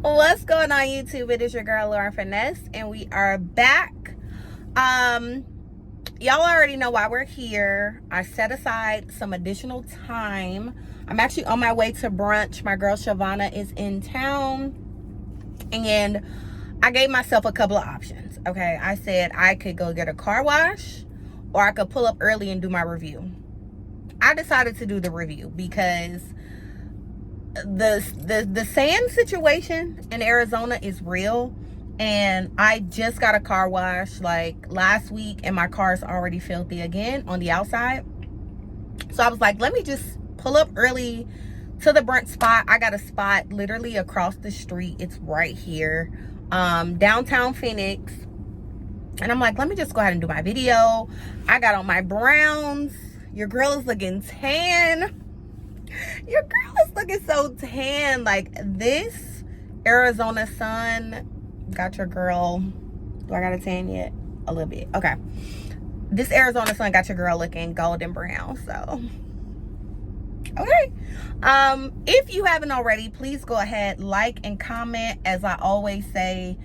What's going on, YouTube? It is your girl Lauren Finesse, and we are back. Y'all already know why we're here. I set aside some additional time. I'm actually on my way to brunch. My girl Shavana is in town, and I gave myself a couple of options. Okay, I said I could go get a car wash, or I could pull up early and do my review. I decided to do the review because the sand situation in Arizona is real, and I just got a car wash like last week, and my car is already filthy again on the outside. So I was like, let me just pull up early to the brunch spot. I got a spot literally across the street. It's right here, downtown Phoenix. And I'm like, let me just go ahead and do my video. I got on my browns. Your girl is looking tan. Your girl is looking so tan. Like, this Arizona sun got your girl. Do I got a tan yet? A little bit. Okay. This Arizona sun got your girl looking golden brown. So, okay. If you haven't already, please go ahead, like and comment. As I always say,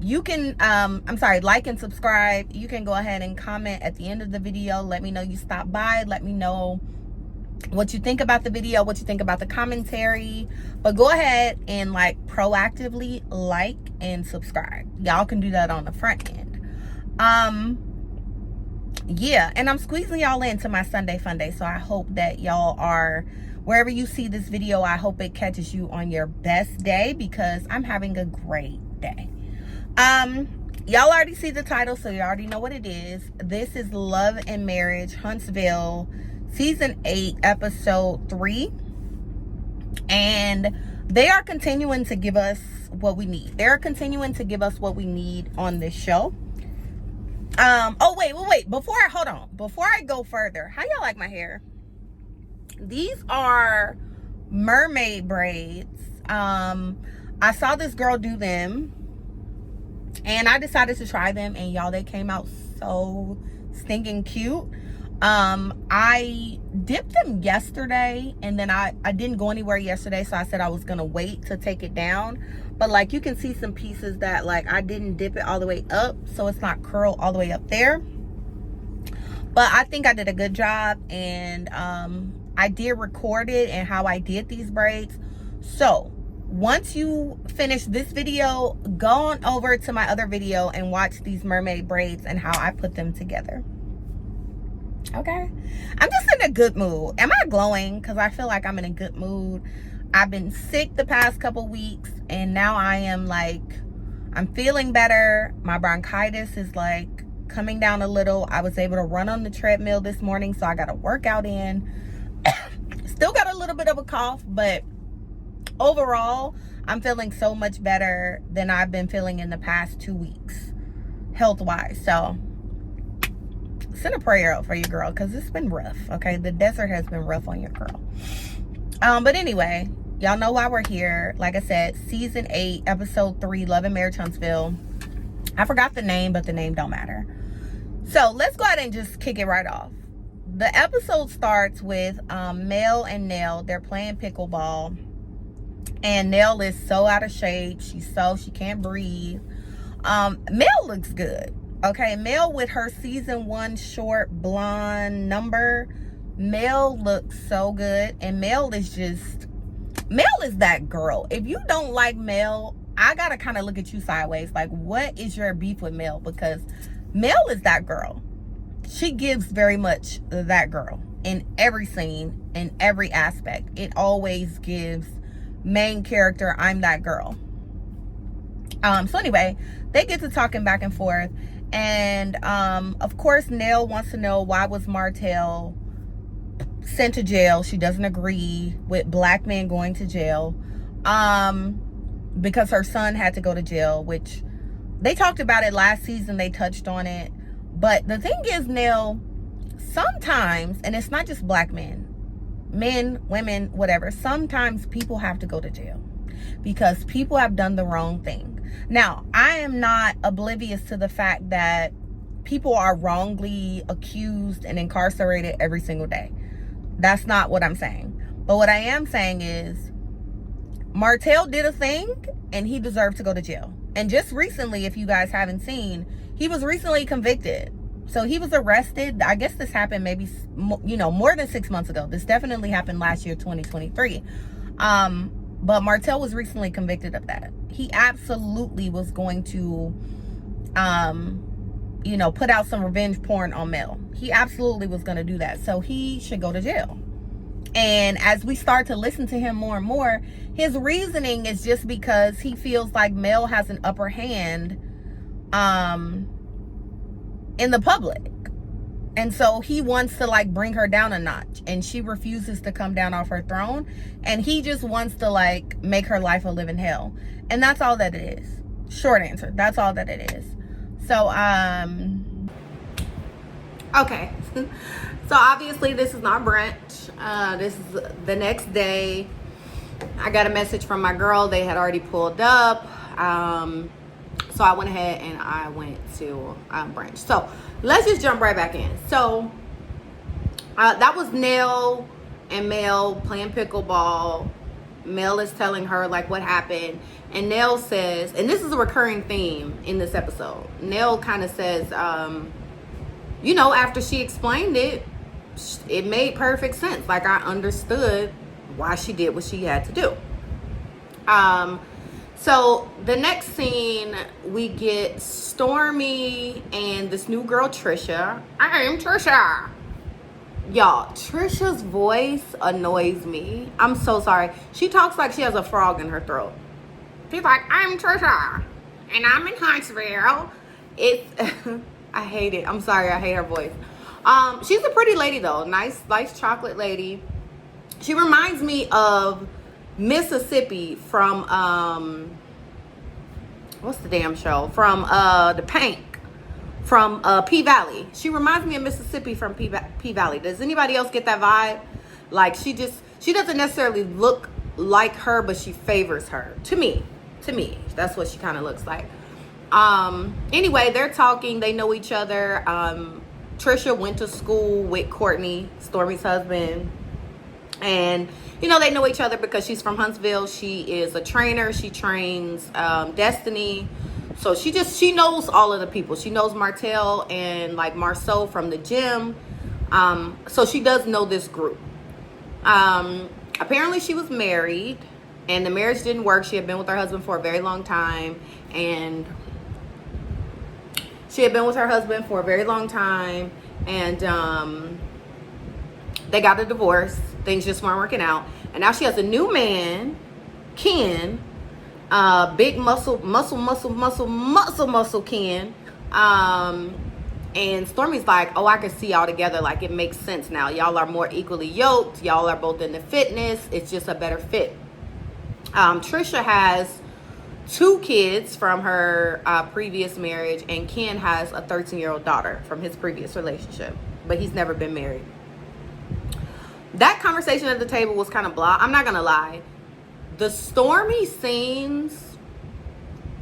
you can like and subscribe. You can go ahead and comment at the end of the video. Let me know you stopped by. Let me know what you think about the video, what you think about the commentary. But go ahead and like proactively like and subscribe. Y'all can do that on the front end. Yeah, and I'm squeezing y'all into my Sunday fun day. So I hope that y'all are, wherever you see this video, I hope it catches you on your best day, because I'm having a great day. Y'all already see the title, so you already know what it is. This is Love and Marriage, Huntsville, Season 8, Episode 3. And they are continuing to give us what we need. They're continuing to give us what we need on this show. Oh, wait. Before I go further, how y'all like my hair? These are mermaid braids. I saw this girl do them, and I decided to try them, and y'all, they came out so stinking cute. I dipped them yesterday, and then I didn't go anywhere yesterday, so I said I was gonna wait to take it down. But like, you can see some pieces that like I didn't dip it all the way up, so it's not curled all the way up there. But I think I did a good job, and I did record it and how I did these braids. So once you finish this video, go on over to my other video and watch these mermaid braids and how I put them together. Okay, I'm just in a good mood. Am I glowing? Because I feel like I'm in a good mood. I've been sick the past couple weeks, and now I am like, I'm feeling better. My bronchitis is like coming down a little. I was able to run on the treadmill this morning, so I got a workout in. Still got a little bit of a cough, but overall, I'm feeling so much better than I've been feeling in the past 2 weeks, health-wise. So send a prayer out for your girl, because it's been rough. Okay, the desert has been rough on your girl. But anyway, y'all know why we're here. Like I said, Season 8, Episode 3, Love and Marriage, Huntsville. I forgot the name, but the name don't matter. So let's go ahead and just kick it right off. The episode starts with Mel and Nell. They're playing pickleball, and Nell is so out of shape. She can't breathe. Mel looks good. Okay, Mel with her Season 1 short blonde number. Mel looks so good, and Mel is that girl. If you don't like Mel, I gotta kind of look at you sideways. Like, what is your beef with Mel? Because Mel is that girl. She gives very much that girl in every scene, in every aspect. It always gives main character, I'm that girl. So anyway, they get to talking back and forth, and of course Nell wants to know, why was Martell sent to jail? She doesn't agree with black men going to jail, because her son had to go to jail, which they talked about it last season. They touched on it. But the thing is, Nell, sometimes, and it's not just black men, women, whatever, sometimes people have to go to jail because people have done the wrong thing. Now, I am not oblivious to the fact that people are wrongly accused and incarcerated every single day. That's not what I'm saying. But what I am saying is, Martell did a thing and he deserved to go to jail. And just recently, if you guys haven't seen, he was recently convicted. So he was arrested. I guess this happened maybe, more than 6 months ago. This definitely happened last year, 2023. But Martell was recently convicted of that. He absolutely was going to, put out some revenge porn on Mel. He absolutely was going to do that. So he should go to jail. And as we start to listen to him more and more, his reasoning is just because he feels like Mel has an upper hand in the public. And so he wants to like bring her down a notch, and she refuses to come down off her throne, and he just wants to like make her life a living hell. And that's all that it is. Short answer, that's all that it is. So okay. So obviously this is not brunch. This is the next day. I got a message from my girl. They had already pulled up. So I went ahead and I went to brunch. So let's just jump right back in. So that was Nell and Mel playing pickleball. Mel is telling her like what happened. And Nell says, and this is a recurring theme in this episode. Nell kind of says, after she explained it, it made perfect sense. Like I understood why she did what she had to do. So the next scene, we get Stormy and this new girl, Trisha. I am Trisha. Y'all, Trisha's voice annoys me. I'm so sorry. She talks like she has a frog in her throat. She's like, I'm Trisha, and I'm in Huntsville. I hate it. I'm sorry, I hate her voice. She's a pretty lady though. Nice chocolate lady. She reminds me of Mississippi from what's the damn show? From the Pank. From P-Valley. She reminds me of Mississippi from P-Valley. Does anybody else get that vibe? Like she doesn't necessarily look like her, but she favors her. To me. That's what she kind of looks like. Anyway, they're talking, they know each other. Trisha went to school with Courtney, Stormy's husband. And, they know each other because she's from Huntsville. She is a trainer. She trains Destiny. So she knows all of the people. She knows Martell and like Marceau from the gym. So she does know this group. Apparently she was married and the marriage didn't work. She had been with her husband for a very long time. And they got a divorce. Things just weren't working out. And now she has a new man, Ken, big muscle Ken. And Stormy's like, oh, I can see y'all together. Like, it makes sense now. Y'all are more equally yoked. Y'all are both into fitness. It's just a better fit. Trisha has 2 kids from her previous marriage, and Ken has a 13-year-old daughter from his previous relationship, but he's never been married. That conversation at the table was kind of blah. I'm not gonna lie. The Stormy scenes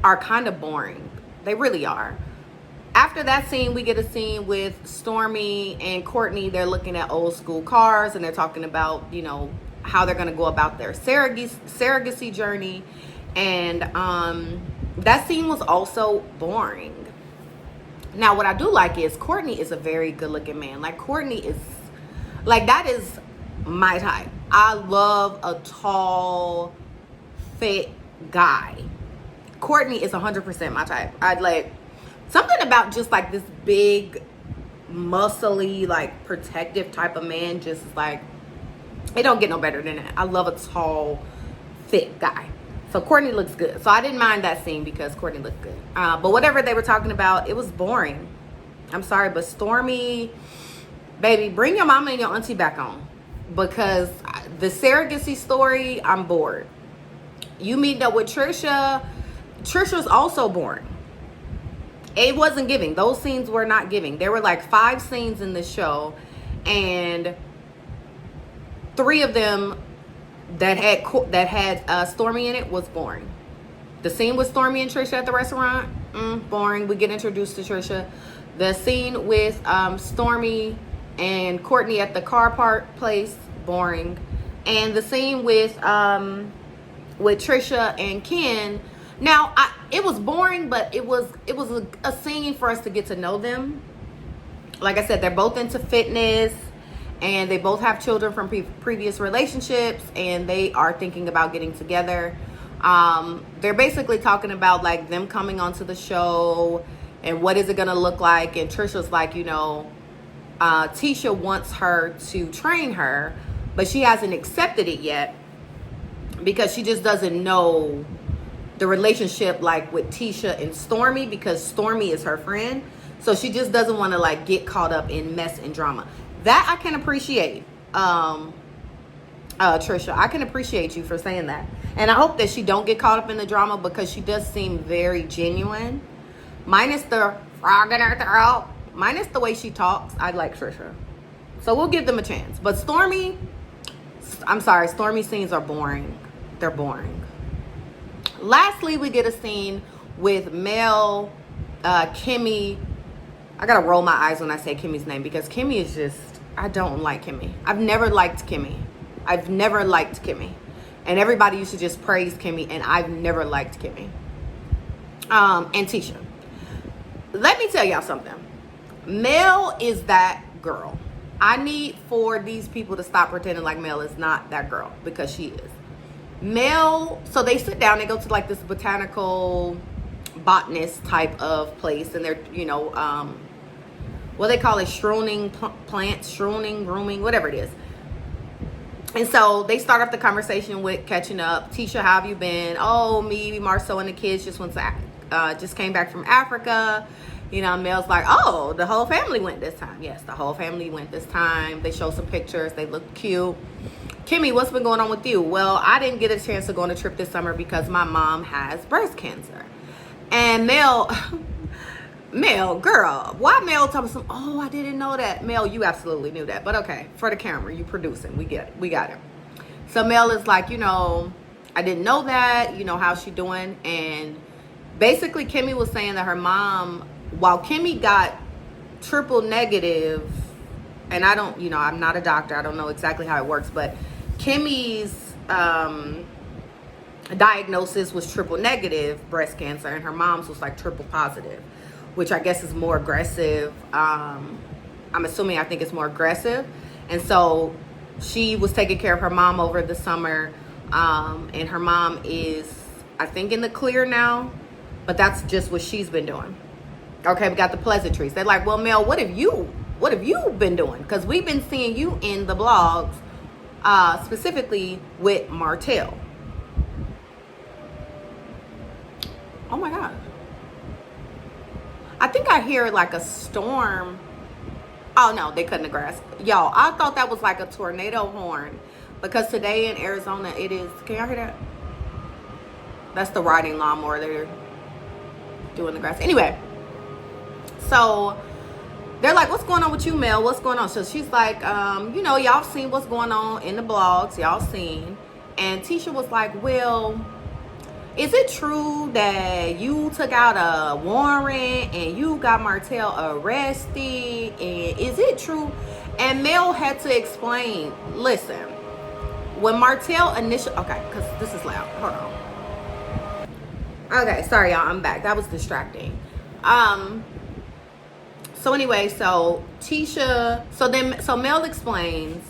are kind of boring. They really are. After that scene, we get a scene with Stormy and Courtney. They're looking at old school cars and they're talking about, how they're gonna go about their surrogacy journey. And that scene was also boring. Now, what I do like is Courtney is a very good looking man. Like Courtney is, like that is my type. I love a tall, fit guy. Courtney is 100% my type. I'd like something about just like this big, muscly, like protective type of man. Just like, it don't get no better than that. I love a tall, fit guy. So Courtney looks good. So I didn't mind that scene because Courtney looked good. But whatever they were talking about, it was boring. I'm sorry, but Stormy, baby, bring your mama and your auntie back on. Because the surrogacy story, I'm bored. You meet up with Trisha. Trisha's also boring. It wasn't giving. Those scenes were not giving. There were like 5 scenes in the show. And 3 of them that had Stormy in it was boring. The scene with Stormy and Trisha at the restaurant, boring. We get introduced to Trisha. The scene with Stormy and Courtney at the car park place, boring. And the scene with with Trisha and Ken. Now, it was boring, but it was a scene for us to get to know them. Like I said, they're both into fitness, and they both have children from previous relationships, and they are thinking about getting together. They're basically talking about like them coming onto the show and what is it gonna look like. And Trisha's like, you know, Tisha wants her to train her, but she hasn't accepted it yet because she just doesn't know the relationship like with Tisha and Stormy, because Stormy is her friend. So she just doesn't want to like get caught up in mess and drama. That I can appreciate. Trisha, I can appreciate you for saying that. And I hope that she don't get caught up in the drama, because she does seem very genuine. Minus the frog in her throat. Minus the way she talks. I like Trisha. So we'll give them a chance. But Stormy, I'm sorry, Stormy scenes are boring. They're boring. Lastly, we get a scene with Mel, Kimmy. I gotta roll my eyes when I say Kimmy's name, because Kimmy is just, I don't like Kimmy. I've never liked Kimmy. And everybody used to just praise Kimmy, and I've never liked Kimmy. And Tisha. Let me tell y'all something. Mel is that girl. I need for these people to stop pretending like Mel is not that girl, because she is. Mel, so they sit down, they go to like this botanical botanist type of place, and they're, you know, what they call it, shrooning plants, shrooning, grooming, whatever it is. And so they start off the conversation with catching up. Tisha, how have you been? Oh, me, Marceau, and the kids just came back from Africa. You know, Mel's like, oh, the whole family went this time. Yes, the whole family went this time. They show some pictures. They look cute. Kimmy, what's been going on with you? Well, I didn't get a chance to go on a trip this summer because my mom has breast cancer. And Mel, girl, why Mel tell me some, oh, I didn't know that. Mel, you absolutely knew that. But okay, for the camera, you producing. We get it. We got it. So Mel is like, you know, I didn't know that. You know, how's she doing? And basically, Kimmy was saying that her mom, while Kimmy got triple negative, and I don't, you know, I'm not a doctor. I don't know exactly how it works, but Kimmy's diagnosis was triple negative breast cancer, and her mom's was like triple positive, which I guess is more aggressive. I'm assuming, I think it's more aggressive. And so she was taking care of her mom over the summer, and her mom is, I think, in the clear now, but that's just what she's been doing. Okay, we got the pleasantries. They're like, well, Mel, what have you been doing? Because we've been seeing you in the blogs, specifically with Martell. Oh my God. I think I hear like a storm. Oh no, they cutting the grass. Y'all, I thought that was like a tornado horn, because today in Arizona it is, can y'all hear that? That's the riding lawnmower. They're doing the grass. Anyway, so they're like, what's going on with you, Mel? What's going on? So she's like, you know, y'all seen what's going on in the blogs. Y'all seen. And Tisha was like, well, is it true that you took out a warrant and you got Martell arrested? And is it true? And Mel had to explain, listen, when Martell initially, okay, because this is loud. Hold on. Okay, sorry, y'all. I'm back. That was distracting. So anyway, so Tisha, so Mel explains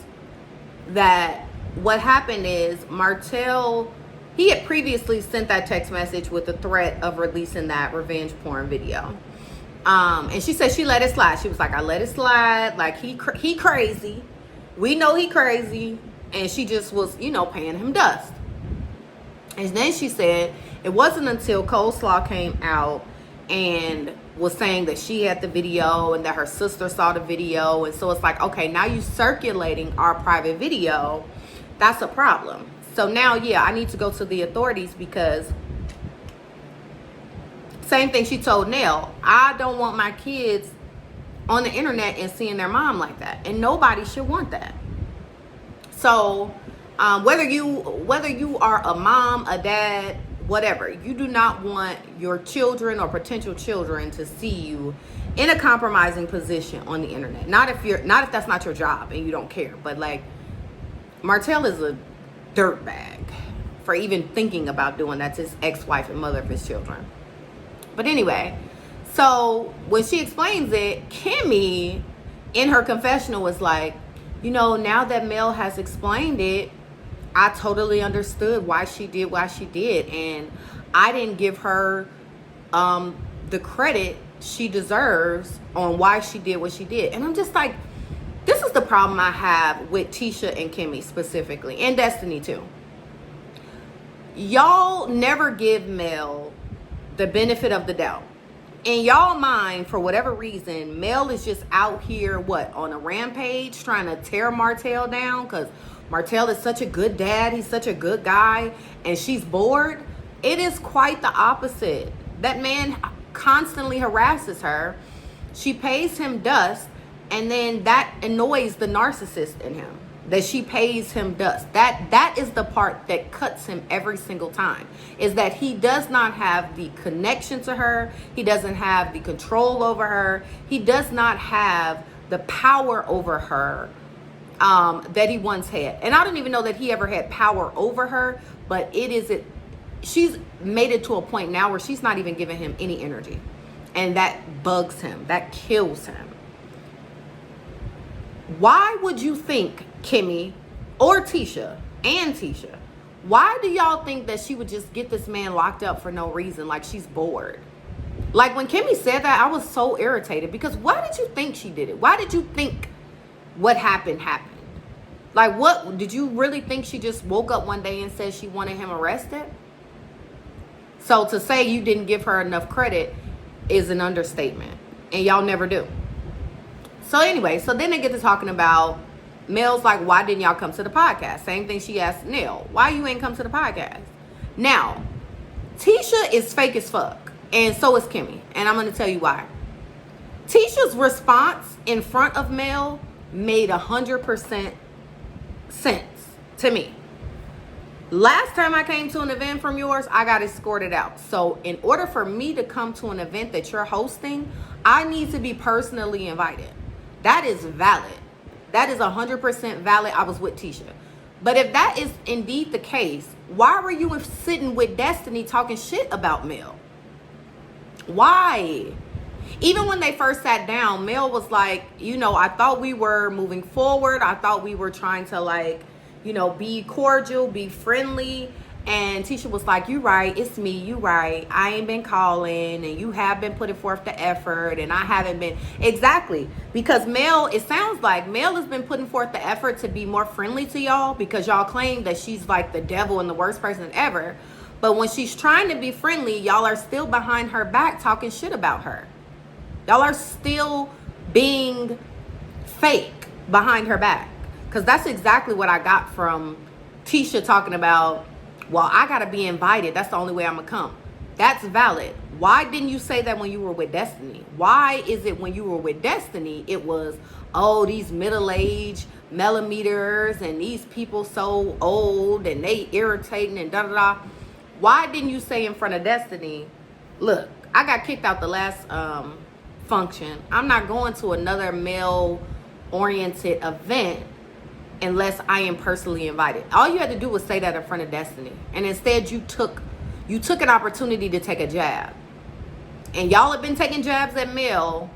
that what happened is Martell, he had previously sent that text message with the threat of releasing that revenge porn video. And she said she let it slide. She was like, I let it slide. Like, he crazy. We know he crazy. And she just was, you know, paying him dust. And then she said it wasn't until Coleslaw came out and was saying that she had the video and that her sister saw the video. And so it's like, okay, now you circulating our private video. That's a problem. So now, yeah, I need to go to the authorities, because same thing she told Nell. I don't want my kids on the internet and seeing their mom like that. And nobody should want that. So whether you are a mom, a dad, whatever, you do not want your children or potential children to see you in a compromising position on the internet. Not if that's not your job and you don't care. But like, Martell is a dirtbag. for even thinking about doing that to his ex-wife and mother of his children. But anyway, so when she explains it, Kimmy in her confessional was like, now that Mel has explained it, I totally understood why she did what she did, and I didn't give her the credit she deserves on why she did what she did. And I'm just like, this is the problem I have with Tisha and Kimmy specifically, and Destiny too. Y'all never give Mel the benefit of the doubt. In y'all mind, for whatever reason, Mel is just out here, on a rampage trying to tear Martell down because Martell is such a good dad. He's such a good guy. And she's bored. It is quite the opposite. That man constantly harasses her. She pays him dust. And then that annoys the narcissist in him, that she pays him dust. That is the part that cuts him every single time, is that he does not have the connection to her. He doesn't have the control over her. He does not have the power over her that he once had. And I don't even know that he ever had power over her, but she's made it to a point now where she's not even giving him any energy. And that bugs him. That kills him. Why would you think, Kimmy or Tisha, why do y'all think that she would just get this man locked up for no reason, like she's bored? Like when Kimmy said that, I was so irritated, because why did you think she did it? Why did you think what happened? Like, what did you really think? She just woke up one day and said she wanted him arrested? So to say you didn't give her enough credit is an understatement, and y'all never do. So anyway, so then they get to talking about, Mel's like, why didn't y'all come to the podcast? Same thing she asked Neil. Why you ain't come to the podcast? Now, Tisha is fake as fuck. And so is Kimmy. And I'm going to tell you why. Tisha's response in front of Mel made 100% sense to me. Last time I came to an event from yours, I got escorted out. So in order for me to come to an event that you're hosting, I need to be personally invited. That is valid. That is 100% valid. I was with Tisha. But if that is indeed the case, why were you sitting with Destiny talking shit about Mel? Why? Even when they first sat down, Mel was like, I thought we were moving forward. I thought we were trying to be cordial, be friendly. And Tisha was like, you right, it's me, you right. I ain't been calling, and you have been putting forth the effort, and I haven't been. Exactly. Because Mel, it sounds like Mel has been putting forth the effort to be more friendly to y'all, because y'all claim that she's like the devil and the worst person ever. But when she's trying to be friendly, y'all are still behind her back talking shit about her. Y'all are still being fake behind her back. Because that's exactly what I got from Tisha talking about, well, I got to be invited. That's the only way I'm going to come. That's valid. Why didn't you say that when you were with Destiny? Why is it when you were with Destiny, it was, these middle-aged millimeters and these people so old and they irritating and da-da-da. Why didn't you say in front of Destiny, look, I got kicked out the last function. I'm not going to another male-oriented event unless I am personally invited. All you had to do was say that in front of Destiny. And instead you took an opportunity to take a jab. And y'all have been taking jabs at Mel.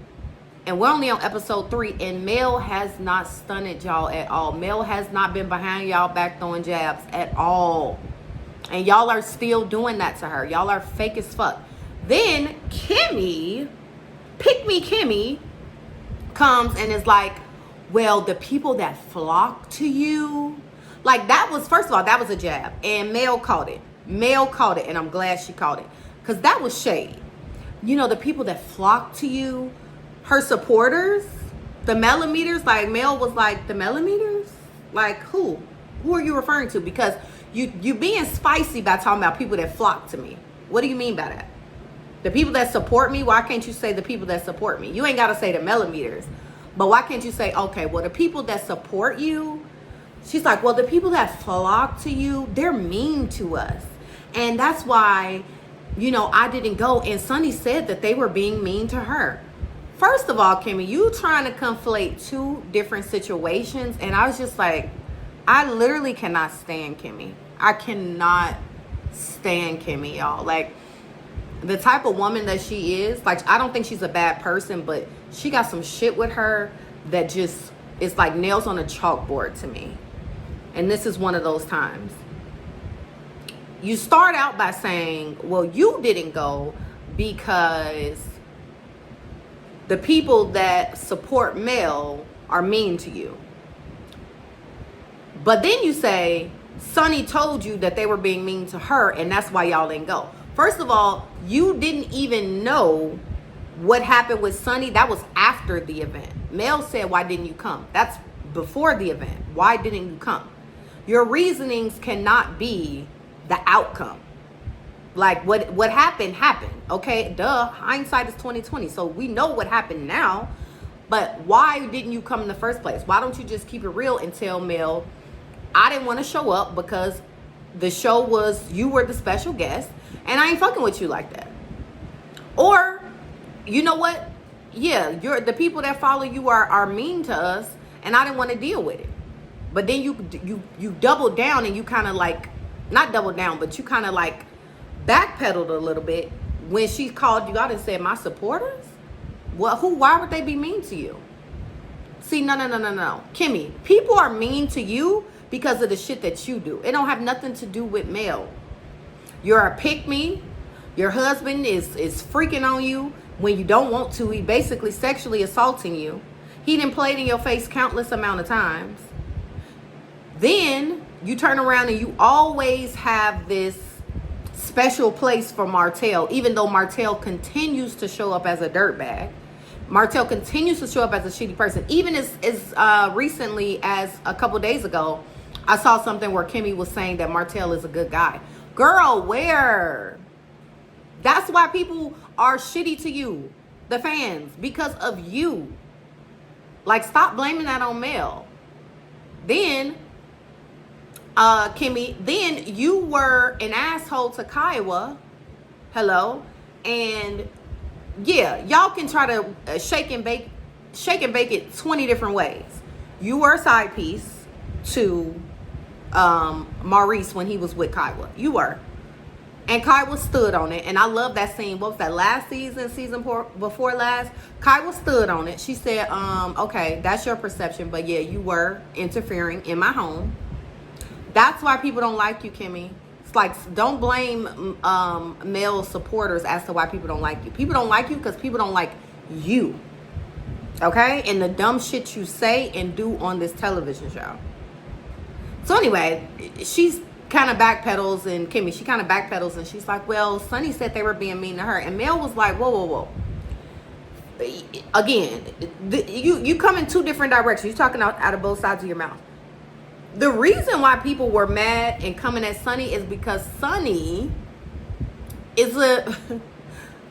And we're only on episode 3. And Mel has not stunned y'all at all. Mel has not been behind y'all back throwing jabs at all. And y'all are still doing that to her. Y'all are fake as fuck. Then Kimmy, pick me Kimmy, comes and is like, well, the people that flock to you, like that was, first of all, that was a jab. And Mel caught it. And I'm glad she caught it. Because that was shade. The people that flock to you, her supporters, the millimeters, like Mel was like, the millimeters? Like who? Who are you referring to? Because you being spicy by talking about people that flock to me. What do you mean by that? The people that support me? Why can't you say the people that support me? You ain't got to say the millimeters. But why can't you say, okay, well, the people that support you, she's like, well, the people that flock to you, they're mean to us. And that's why, I didn't go. And Sunny said that they were being mean to her. First of all, Kimmy, you trying to conflate two different situations. And I was just like, I literally cannot stand Kimmy. I cannot stand Kimmy, y'all. Like, the type of woman that she is, like, I don't think she's a bad person, but she got some shit with her that just, it's like nails on a chalkboard to me. And this is one of those times. You start out by saying, well, you didn't go because the people that support Mel are mean to you. But then you say, Sonny told you that they were being mean to her, and that's why y'all didn't go. First of all, you didn't even know what happened with Sonny. That was after the event. Mel said, why didn't you come? That's before the event. Why didn't you come? Your reasonings cannot be the outcome. Like, what happened, okay? Duh, hindsight is 2020. So we know what happened now. But why didn't you come in the first place? Why don't you just keep it real and tell Mel, I didn't want to show up because the show was, you were the special guest, and I ain't fucking with you like that. Or, you know what? Yeah, the people that follow you are mean to us, and I didn't want to deal with it. But then you doubled down, and you kind of like, not doubled down, but you kind of like backpedaled a little bit when she called you out and said, my supporters? Well, why would they be mean to you? See, no. Kimmy, people are mean to you because of the shit that you do. It don't have nothing to do with Mel. You're a pick-me. Your husband is freaking on you when you don't want to. He basically sexually assaulting you. He done played in your face countless amount of times. Then you turn around and you always have this special place for Martell, even though Martell continues to show up as a dirtbag. Martell continues to show up as a shitty person. Even as recently as a couple days ago, I saw something where Kimmy was saying that Martell is a good guy. Girl, where? That's why people are shitty to you, the fans, because of you. Like, stop blaming that on Mel. Then, Kimmy, then you were an asshole to Kiowa. Hello. And yeah, y'all can try to shake and bake it 20 different ways. You were a side piece to Maurice when he was with Kiowa. You were. And Kiowa stood on it. And I love that scene. What was that, last season before last? Kiowa stood on it. She said, okay, that's your perception. But yeah, you were interfering in my home. That's why people don't like you, Kimmy. It's like, don't blame male supporters as to why people don't like you. People don't like you because people don't like you. Okay? And the dumb shit you say and do on this television show. So anyway, she's kind of backpedals, and Kimmy, she kind of backpedals, and she's like, well, Sonny said they were being mean to her. And Mel was like, whoa. Again, you come in two different directions. You're talking out of both sides of your mouth. The reason why people were mad and coming at Sonny is because Sonny is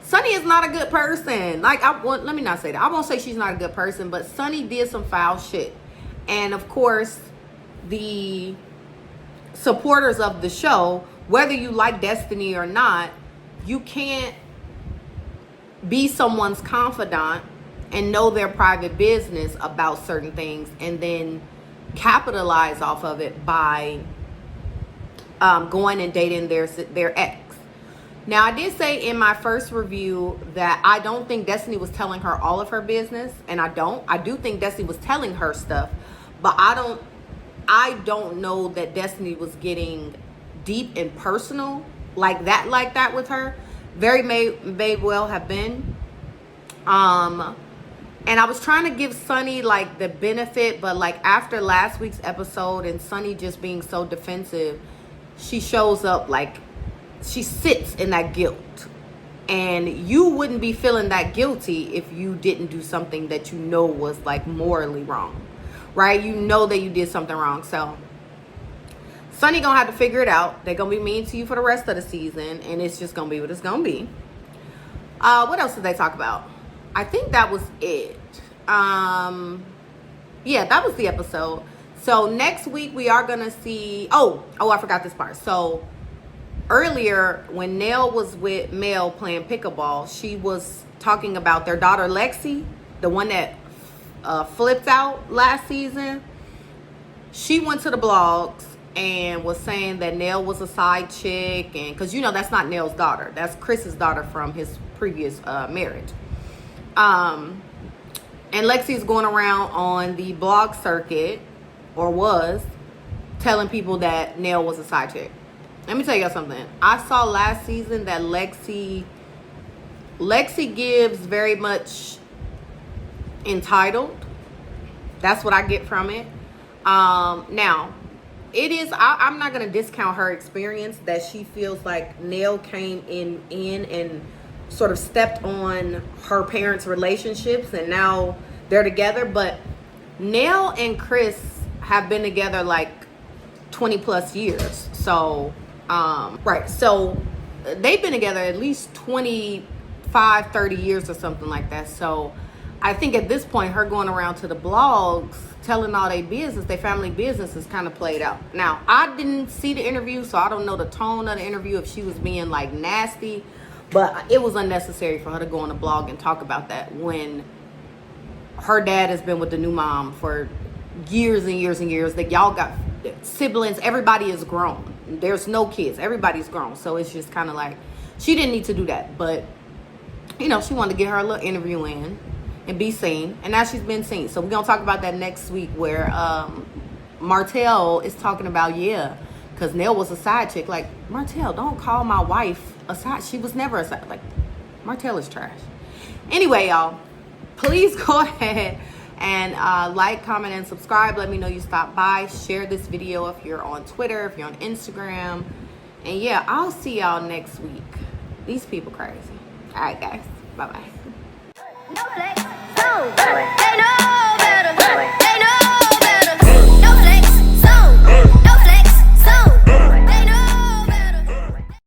Sonny is not a good person. Like, let me not say that. I won't say she's not a good person, but Sonny did some foul shit. And of course, the supporters of the show, whether you like Destiny or not, you can't be someone's confidant and know their private business about certain things and then capitalize off of it by going and dating their ex. Now, I did say in my first review that I don't think Destiny was telling her all of her business, and I do think Destiny was telling her stuff, but I don't know that Destiny was getting deep and personal like that with her. Very may well have been. And I was trying to give Sonny like the benefit, but like after last week's episode and Sonny just being so defensive, she shows up like she sits in that guilt. And you wouldn't be feeling that guilty if you didn't do something that you know was like morally wrong, right? You know that you did something wrong. So Sonny gonna have to figure it out. They're gonna be mean to you for the rest of the season, and it's just gonna be what it's gonna be. What else did they talk about? I think that was it. Yeah, that was the episode. So next week we are gonna see. Oh, I forgot this part. So earlier when Nell was with Mel playing pickleball, she was talking about their daughter Lexi, the one that flipped out last season. She went to the blogs and was saying that Nell was a side chick, and because you know that's not Nell's daughter, that's Chris's daughter from his previous marriage. And Lexi's going around on the blog circuit, or was, telling people that Nell was a side chick. Let me tell you something. I saw last season that Lexi gives very much entitled. That's what I get from it. Now, it is, I'm not going to discount her experience, that she feels like Nell came in and sort of stepped on her parents' relationships and now they're together. But Nell and Chris have been together like 20 plus years. So, right. So they've been together at least 25, 30 years or something like that. So I think at this point, her going around to the blogs, telling all their business, their family business, is kind of played out. Now, I didn't see the interview, so I don't know the tone of the interview, if she was being like nasty, but it was unnecessary for her to go on the blog and talk about that when her dad has been with the new mom for years and years and years. That y'all got siblings, everybody is grown. There's no kids, everybody's grown. So it's just kind of like, she didn't need to do that, but you know, she wanted to get her a little interview in and be seen, and now she's been seen. So we're gonna talk about that next week, where Martell is talking about, yeah, because Nell was a side chick. Like, Martell, don't call my wife a side. She was never a side. Like, Martell is trash. Anyway, y'all, please go ahead and like, comment, and subscribe. Let me know you stopped by. Share this video if you're on Twitter, if you're on Instagram, and yeah, I'll see y'all next week. These people crazy. All right, guys, bye bye. No, they know.